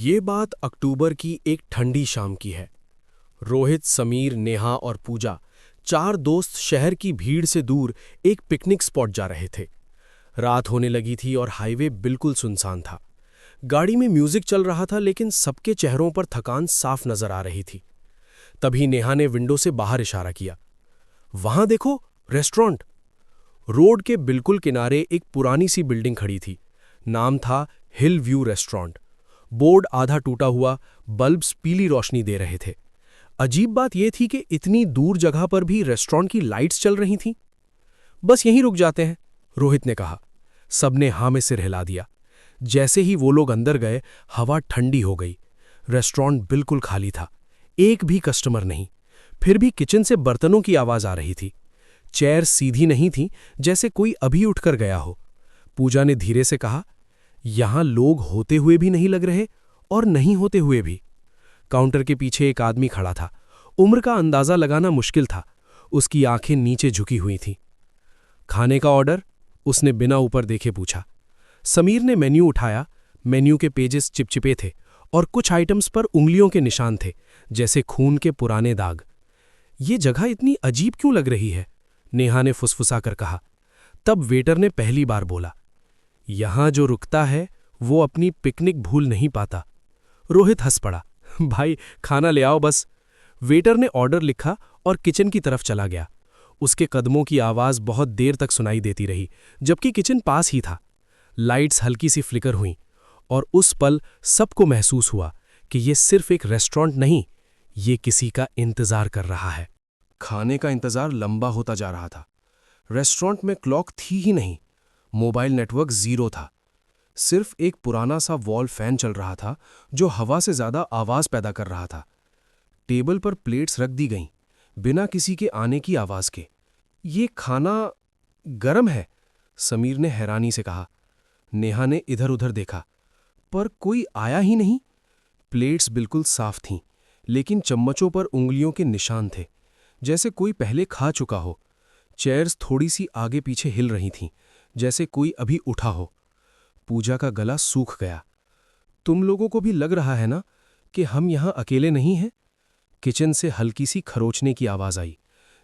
ये बात अक्टूबर की एक ठंडी शाम की है। रोहित, समीर, नेहा और पूजा, चार दोस्त शहर की भीड़ से दूर एक पिकनिक स्पॉट जा रहे थे। रात होने लगी थी और हाईवे बिल्कुल सुनसान था। गाड़ी में म्यूजिक चल रहा था, लेकिन सबके चेहरों पर थकान साफ नजर आ रही थी। तभी नेहा ने विंडो से बाहर इशारा किया। वहां देखो, रेस्टोरेंट। रोड के बिल्कुल किनारे एक पुरानी सी बिल्डिंग खड़ी थी। नाम था हिल व्यू रेस्टोरेंट। बोर्ड आधा टूटा हुआ, बल्ब्स पीली रोशनी दे रहे थे। अजीब बात यह थी कि इतनी दूर जगह पर भी रेस्टोरेंट की लाइट्स चल रही थीं। बस यहीं रुक जाते हैं, रोहित ने कहा। सबने हाँ में सिर हिला दिया। जैसे ही वो लोग अंदर गए, हवा ठंडी हो गई। रेस्टोरेंट बिल्कुल खाली था, एक भी कस्टमर नहीं। फिर भी किचन से बर्तनों की आवाज आ रही थी। चेयर सीधी नहीं थी, जैसे कोई अभी उठकर गया हो। पूजा ने धीरे से कहा, यहां लोग होते हुए भी नहीं लग रहे और नहीं होते हुए भी। काउंटर के पीछे एक आदमी खड़ा था। उम्र का अंदाजा लगाना मुश्किल था। उसकी आंखें नीचे झुकी हुई थीं। खाने का ऑर्डर? उसने बिना ऊपर देखे पूछा। समीर ने मेन्यू उठाया। मेन्यू के पेजेस चिपचिपे थे और कुछ आइटम्स पर उंगलियों के निशान थे, जैसे खून के पुराने दाग। ये जगह इतनी अजीब क्यों लग रही है? नेहा ने फुसफुसा कर कहा। तब वेटर ने पहली बार बोला, यहां जो रुकता है वो अपनी पिकनिक भूल नहीं पाता। रोहित हंस पड़ा। भाई, खाना ले आओ बस। वेटर ने ऑर्डर लिखा और किचन की तरफ चला गया। उसके कदमों की आवाज बहुत देर तक सुनाई देती रही, जबकि किचन पास ही था। लाइट्स हल्की सी फ्लिकर हुईं और उस पल सबको महसूस हुआ कि ये सिर्फ एक रेस्टोरेंट नहीं, ये किसी का इंतजार कर रहा है। खाने का इंतजार लंबा होता जा रहा था। रेस्टोरेंट में क्लॉक थी ही नहीं, मोबाइल नेटवर्क जीरो था। सिर्फ एक पुराना सा वॉल फैन चल रहा था, जो हवा से ज्यादा आवाज पैदा कर रहा था। टेबल पर प्लेट्स रख दी गईं, बिना किसी के आने की आवाज के। ये खाना गरम है, समीर ने हैरानी से कहा। नेहा ने इधर उधर देखा, पर कोई आया ही नहीं। प्लेट्स बिल्कुल साफ थीं, लेकिन चम्मचों पर उंगलियों के निशान थे, जैसे कोई पहले खा चुका हो। चेयर्स थोड़ी सी आगे पीछे हिल रही थीं, जैसे कोई अभी उठा हो। पूजा का गला सूख गया। तुम लोगों को भी लग रहा है ना कि हम यहां अकेले नहीं हैं? किचन से हल्की सी खरोचने की आवाज आई,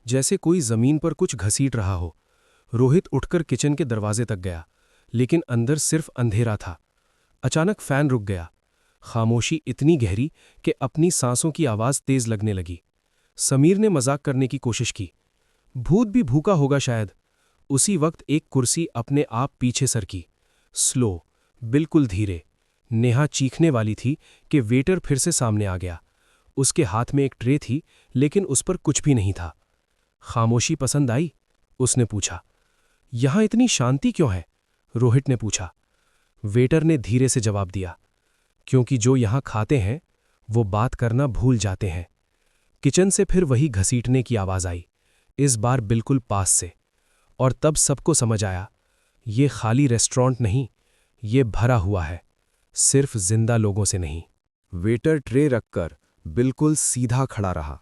जैसे कोई जमीन पर कुछ घसीट रहा हो। रोहित उठकर किचन के दरवाजे तक गया, लेकिन अंदर सिर्फ अंधेरा था। अचानक फैन रुक गया। खामोशी इतनी गहरी कि अपनी सांसों की आवाज तेज लगने लगी। समीर ने मजाक करने की कोशिश की, भूत भी भूखा होगा शायद। उसी वक्त एक कुर्सी अपने आप पीछे सरकी, स्लो, बिल्कुल धीरे। नेहा चीखने वाली थी कि वेटर फिर से सामने आ गया। उसके हाथ में एक ट्रे थी, लेकिन उस पर कुछ भी नहीं था। खामोशी पसंद आई? उसने पूछा। यहां इतनी शांति क्यों है? रोहित ने पूछा। वेटर ने धीरे से जवाब दिया, क्योंकि जो यहां खाते हैं वो बात करना भूल जाते हैं। किचन से फिर वही घसीटने की आवाज आई, इस बार बिल्कुल पास से। और तब सबको समझ आया, ये खाली रेस्टोरेंट नहीं, ये भरा हुआ है, सिर्फ जिंदा लोगों से नहीं। वेटर ट्रे रखकर बिल्कुल सीधा खड़ा रहा।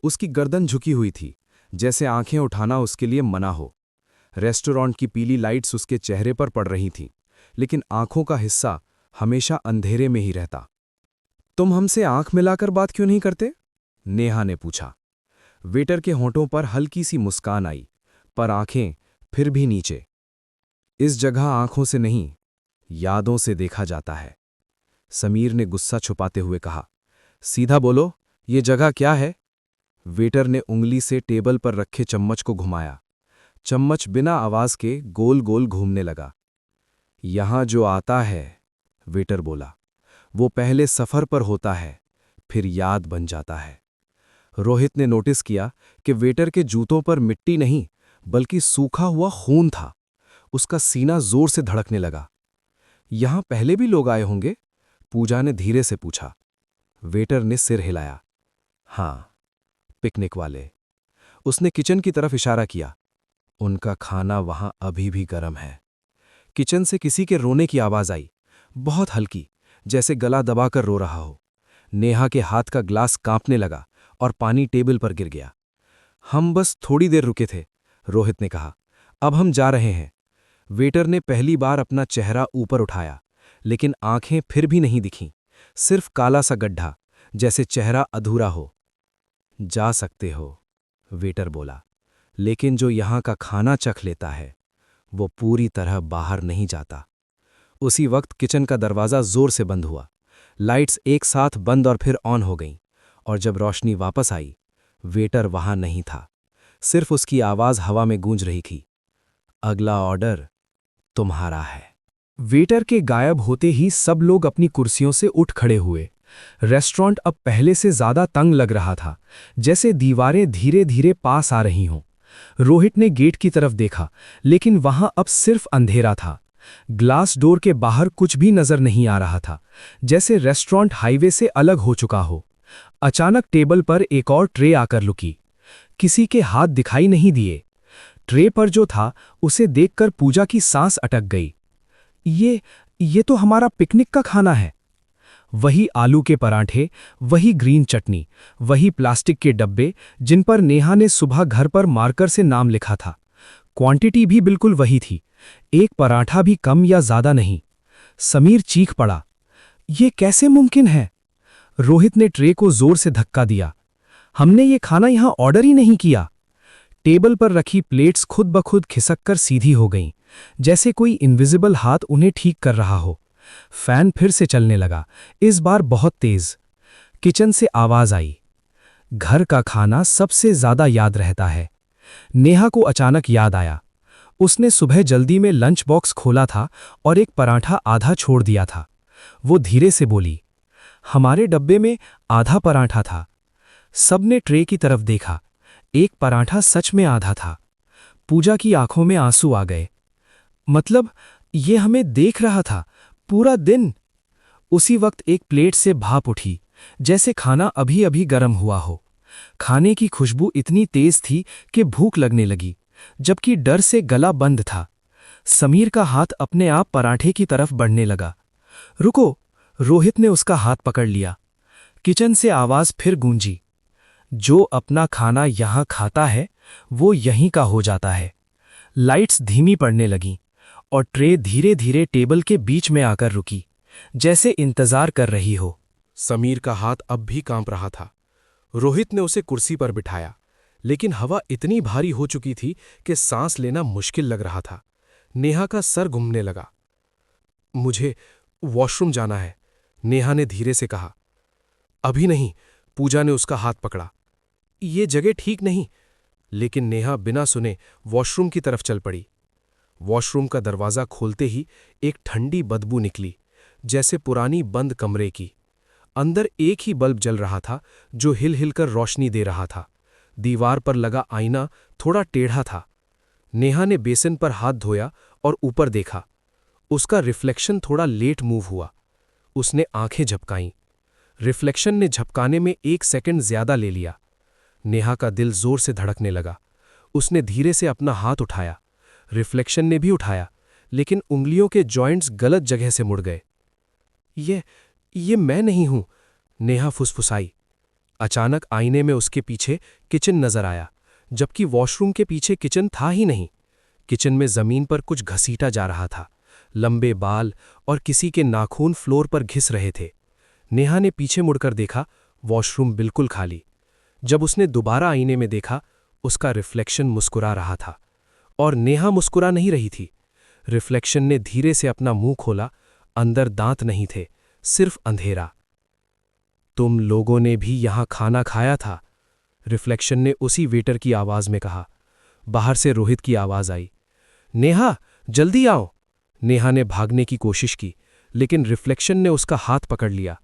उसकी गर्दन झुकी हुई थी, जैसे आंखें उठाना उसके लिए मना हो। रेस्टोरेंट की पीली लाइट्स उसके चेहरे पर पड़ रही थीं, लेकिन आंखों का हिस्सा हमेशा अंधेरे में ही रहता। तुम हमसे आंख मिलाकर बात क्यों नहीं करते? नेहा ने पूछा। वेटर के होंठों पर हल्की सी मुस्कान आई, पर आंखें फिर भी नीचे। इस जगह आंखों से नहीं, यादों से देखा जाता है, समीर ने गुस्सा छुपाते हुए कहा। सीधा बोलो, ये जगह क्या है? वेटर ने उंगली से टेबल पर रखे चम्मच को घुमाया। चम्मच बिना आवाज के गोल गोल घूमने लगा। यहां जो आता है, वेटर बोला, वो पहले सफर पर होता है, फिर याद बन जाता है। रोहित ने नोटिस किया कि वेटर के जूतों पर मिट्टी नहीं, बल्कि सूखा हुआ खून था। उसका सीना जोर से धड़कने लगा। यहां पहले भी लोग आए होंगे? पूजा ने धीरे से पूछा। वेटर ने सिर हिलाया। हां, पिकनिक वाले। उसने किचन की तरफ इशारा किया। उनका खाना वहां अभी भी गर्म है। किचन से किसी के रोने की आवाज आई, बहुत हल्की, जैसे गला दबाकर रो रहा हो। नेहा के हाथ का ग्लास कांपने लगा और पानी टेबल पर गिर गया। हम बस थोड़ी देर रुके थे, रोहित ने कहा। अब हम जा रहे हैं। वेटर ने पहली बार अपना चेहरा ऊपर उठाया, लेकिन आंखें फिर भी नहीं दिखीं, सिर्फ काला सा गड्ढा, जैसे चेहरा अधूरा हो। जा सकते हो, वेटर बोला, लेकिन जो यहाँ का खाना चख लेता है वो पूरी तरह बाहर नहीं जाता। उसी वक्त किचन का दरवाज़ा जोर से बंद हुआ। लाइट्स एक साथ बंद और फिर ऑन हो गईं, और जब रोशनी वापस आई, वेटर वहां नहीं था। सिर्फ उसकी आवाज़ हवा में गूंज रही थी, अगला ऑर्डर तुम्हारा है। वेटर के गायब होते ही सब लोग अपनी कुर्सियों से उठ खड़े हुए। रेस्टोरेंट अब पहले से ज्यादा तंग लग रहा था, जैसे दीवारें धीरे धीरे पास आ रही हों। रोहित ने गेट की तरफ देखा, लेकिन वहां अब सिर्फ अंधेरा था। ग्लास डोर के बाहर कुछ भी नजर नहीं आ रहा था, जैसे रेस्टोरेंट हाईवे से अलग हो चुका हो। अचानक टेबल पर एक और ट्रे आकर लुकी। किसी के हाथ दिखाई नहीं दिए। ट्रे पर जो था उसे देखकर पूजा की सांस अटक गई। ये तो हमारा पिकनिक का खाना है। वही आलू के पराठे, वही ग्रीन चटनी, वही प्लास्टिक के डब्बे जिन पर नेहा ने सुबह घर पर मार्कर से नाम लिखा था। क्वांटिटी भी बिल्कुल वही थी, एक पराठा भी कम या ज्यादा नहीं। समीर चीख पड़ा, ये कैसे मुमकिन है? रोहित ने ट्रे को जोर से धक्का दिया। हमने ये खाना यहां ऑर्डर ही नहीं किया। टेबल पर रखी प्लेट्स खुद ब खुद खिसककर सीधी हो गईं, जैसे कोई इनविजिबल हाथ उन्हें ठीक कर रहा हो। फैन फिर से चलने लगा, इस बार बहुत तेज। किचन से आवाज आई, घर का खाना सबसे ज्यादा याद रहता है। नेहा को अचानक याद आया, उसने सुबह जल्दी में लंच बॉक्स खोला था और एक पराठा आधा छोड़ दिया था। वो धीरे से बोली, हमारे डब्बे में आधा पराठा था। सबने ट्रे की तरफ देखा, एक पराठा सच में आधा था। पूजा की आंखों में आंसू आ गए। मतलब ये हमें देख रहा था पूरा दिन। उसी वक्त एक प्लेट से भाप उठी, जैसे खाना अभी अभी गर्म हुआ हो। खाने की खुशबू इतनी तेज थी कि भूख लगने लगी, जबकि डर से गला बंद था। समीर का हाथ अपने आप पराठे की तरफ बढ़ने लगा। रुको, रोहित ने उसका हाथ पकड़ लिया। किचन से आवाज फिर गूंजी, जो अपना खाना यहां खाता है वो यहीं का हो जाता है। लाइट्स धीमी पड़ने लगीं और ट्रे धीरे धीरे टेबल के बीच में आकर रुकी, जैसे इंतजार कर रही हो। समीर का हाथ अब भी कांप रहा था। रोहित ने उसे कुर्सी पर बिठाया, लेकिन हवा इतनी भारी हो चुकी थी कि सांस लेना मुश्किल लग रहा था। नेहा का सर घूमने लगा। मुझे वॉशरूम जाना है, नेहा ने धीरे से कहा। अभी नहीं, पूजा ने उसका हाथ पकड़ा। ये जगह ठीक नहीं। लेकिन नेहा बिना सुने वॉशरूम की तरफ चल पड़ी। वॉशरूम का दरवाजा खोलते ही एक ठंडी बदबू निकली, जैसे पुरानी बंद कमरे की। अंदर एक ही बल्ब जल रहा था जो हिल हिलकर रोशनी दे रहा था। दीवार पर लगा आईना थोड़ा टेढ़ा था। नेहा ने बेसिन पर हाथ धोया और ऊपर देखा। उसका रिफ्लेक्शन थोड़ा लेट मूव हुआ। उसने आंखें झपकाईं। रिफ्लेक्शन ने झपकाने में 1 सेकंड ज्यादा ले लिया। नेहा का दिल जोर से धड़कने लगा। उसने धीरे से अपना हाथ उठाया। रिफ्लेक्शन ने भी उठाया, लेकिन उंगलियों के जॉइंट्स गलत जगह से मुड़ गए। ये मैं नहीं हूं, नेहा फुसफुसाई। अचानक आईने में उसके पीछे किचन नजर आया, जबकि वॉशरूम के पीछे किचन था ही नहीं। किचन में जमीन पर कुछ घसीटा जा रहा था। लंबे बाल और किसी के नाखून फ्लोर पर घिस रहे थे। नेहा ने पीछे मुड़कर देखा, वॉशरूम बिल्कुल खाली। जब उसने दोबारा आईने में देखा, उसका रिफ्लेक्शन मुस्कुरा रहा था। और नेहा मुस्कुरा नहीं रही थी। रिफ्लेक्शन ने धीरे से अपना मुंह खोला। अंदर दांत नहीं थे, सिर्फ अंधेरा। तुम लोगों ने भी यहां खाना खाया था, रिफ्लेक्शन ने उसी वेटर की आवाज में कहा। बाहर से रोहित की आवाज आई, नेहा जल्दी आओ। नेहा ने भागने की कोशिश की, लेकिन रिफ्लेक्शन ने उसका हाथ पकड़ लिया।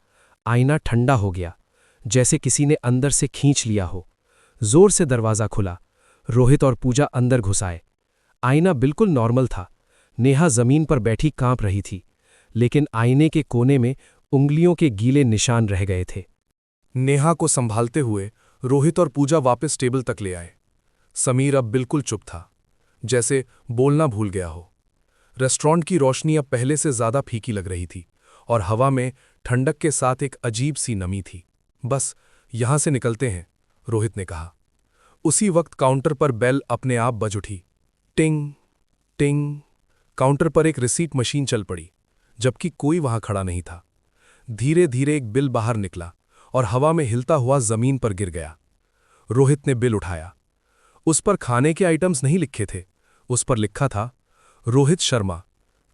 आईना ठंडा हो गया, जैसे किसी ने अंदर से खींच लिया हो। जोर से दरवाजा खुला। रोहित और पूजा अंदर घुस आए। आईना बिल्कुल नॉर्मल था। नेहा जमीन पर बैठी कांप रही थी, लेकिन आईने के कोने में उंगलियों के गीले निशान रह गए थे। नेहा को संभालते हुए रोहित और पूजा वापस टेबल तक ले आए। समीर अब बिल्कुल चुप था, जैसे बोलना भूल गया हो। रेस्टोरेंट की रोशनी अब पहले से ज्यादा फीकी लग रही थी और हवा में ठंडक के साथ एक अजीब सी नमी थी। बस यहां से निकलते हैं, रोहित ने कहा। उसी वक्त काउंटर पर बेल अपने आप बज उठी। टिंग टिंग। काउंटर पर एक रिसीट मशीन चल पड़ी, जबकि कोई वहां खड़ा नहीं था। धीरे धीरे एक बिल बाहर निकला और हवा में हिलता हुआ जमीन पर गिर गया। रोहित ने बिल उठाया। उस पर खाने के आइटम्स नहीं लिखे थे, उस पर लिखा था रोहित शर्मा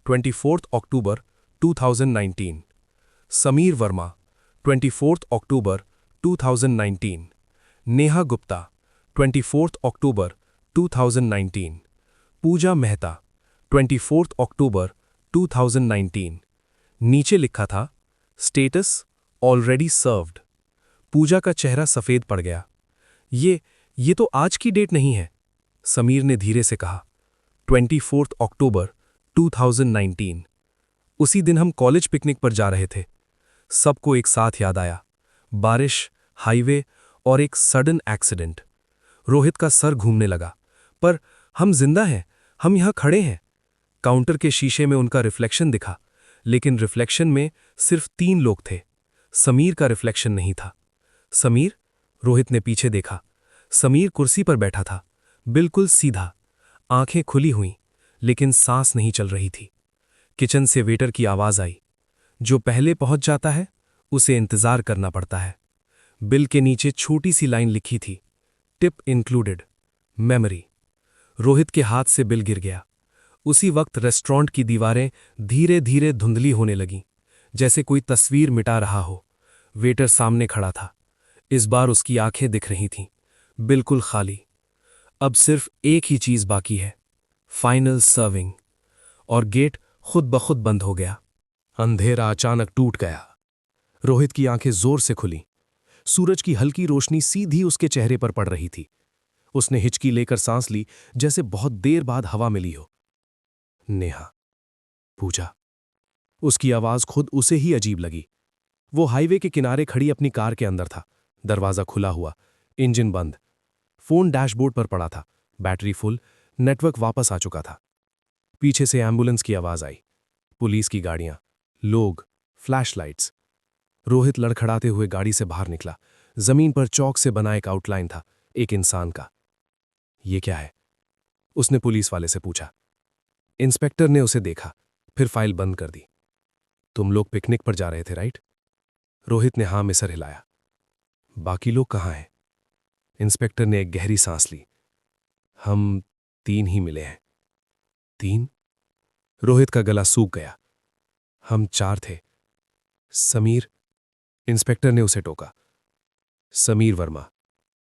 24 अक्टूबर 2019, समीर वर्मा 24 अक्टूबर 2019, नेहा गुप्ता 24 अक्टूबर 2019, पूजा मेहता 24 अक्टूबर 2019। नीचे लिखा था स्टेटस ऑलरेडी सर्व्ड। पूजा का चेहरा सफेद पड़ गया। ये तो आज की डेट नहीं है, समीर ने धीरे से कहा। 24 अक्टूबर 2019। उसी दिन हम कॉलेज पिकनिक पर जा रहे थे। सबको एक साथ याद आया, बारिश, हाईवे और एक सडन एक्सीडेंट। रोहित का सर घूमने लगा। पर हम जिंदा हैं, हम यहां खड़े हैं। काउंटर के शीशे में उनका रिफ्लेक्शन दिखा, लेकिन रिफ्लेक्शन में सिर्फ 3 लोग थे। समीर का रिफ्लेक्शन नहीं था। समीर? रोहित ने पीछे देखा। समीर कुर्सी पर बैठा था, बिल्कुल सीधा, आंखें खुली हुईं, लेकिन सांस नहीं चल रही थी। किचन से वेटर की आवाज आई। जो पहले पहुंच जाता है उसे इंतजार करना पड़ता है। बिल के नीचे छोटी सी लाइन लिखी थी, टिप इंक्लूडेड, मेमोरी। रोहित के हाथ से बिल गिर गया। उसी वक्त रेस्टोरेंट की दीवारें धीरे धीरे धुंधली होने लगीं, जैसे कोई तस्वीर मिटा रहा हो। वेटर सामने खड़ा था। इस बार उसकी आंखें दिख रही थीं, बिल्कुल खाली। अब सिर्फ एक ही चीज बाकी है, फाइनल सर्विंग। और गेट खुद ब खुद बंद हो गया। अंधेरा अचानक टूट गया। रोहित की आंखें जोर से खुलीं। सूरज की हल्की रोशनी सीधी उसके चेहरे पर पड़ रही थी। उसने हिचकी लेकर सांस ली, जैसे बहुत देर बाद हवा मिली हो। नेहा, पूजा। उसकी आवाज खुद उसे ही अजीब लगी। वो हाईवे के किनारे खड़ी अपनी कार के अंदर था। दरवाजा खुला हुआ, इंजन बंद, फोन डैशबोर्ड पर पड़ा था, बैटरी फुल, नेटवर्क वापस आ चुका था। पीछे से एम्बुलेंस की आवाज आई, पुलिस की गाड़ियां, लोग, फ्लैशलाइट्स। रोहित लड़खड़ाते हुए गाड़ी से बाहर निकला। जमीन पर चौक से बना एक आउटलाइन था, एक इंसान का। ये क्या है? उसने पुलिस वाले से पूछा। इंस्पेक्टर ने उसे देखा, फिर फाइल बंद कर दी। तुम लोग पिकनिक पर जा रहे थे, राइट? रोहित ने हां में सर हिलाया। बाकी लोग कहाँ हैं? इंस्पेक्टर ने एक गहरी सांस ली। हम 3 ही मिले हैं। 3? रोहित का गला सूख गया। हम 4 थे। समीर? इंस्पेक्टर ने उसे टोका। Sameer Verma,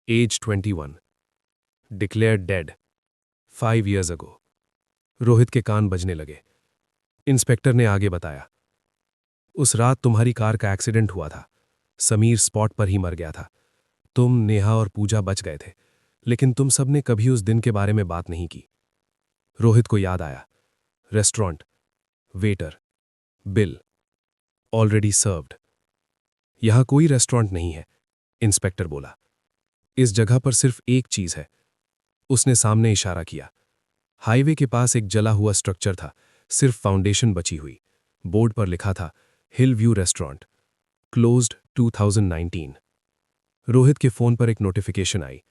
age 21, declared dead 5 years ago। Rohit के कान बजने लगे। इंस्पेक्टर ने आगे बताया, उस रात तुम्हारी कार का एक्सीडेंट हुआ था। समीर स्पॉट पर ही मर गया था। तुम, नेहा और पूजा बच गए थे, लेकिन तुम सबने कभी उस दिन के बारे में बात नहीं की। रोहित को याद आया, restaurant, waiter, bill, already served. यहां कोई रेस्टोरेंट नहीं है, इंस्पेक्टर बोला। इस जगह पर सिर्फ एक चीज है। उसने सामने इशारा किया। हाईवे के पास एक जला हुआ स्ट्रक्चर था, सिर्फ फाउंडेशन बची हुई। बोर्ड पर लिखा था, हिल व्यू रेस्टोरेंट, क्लोज्ड 2019। रोहित के फोन पर एक नोटिफिकेशन आई।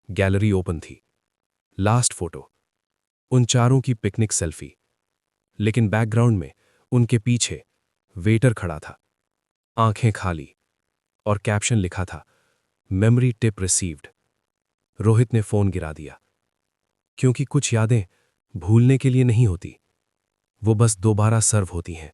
गैलरी ओपन थी। लास्ट फोटो, उन 4 की पिकनिक सेल्फी। लेकिन बैकग्राउंड में उनके पीछे वेटर खड़ा था, आंखें खाली, और कैप्शन लिखा था, मेमोरी टिप रिसीव्ड। रोहित ने फोन गिरा दिया, क्योंकि कुछ यादें भूलने के लिए नहीं होती, वो बस दोबारा सर्व होती हैं।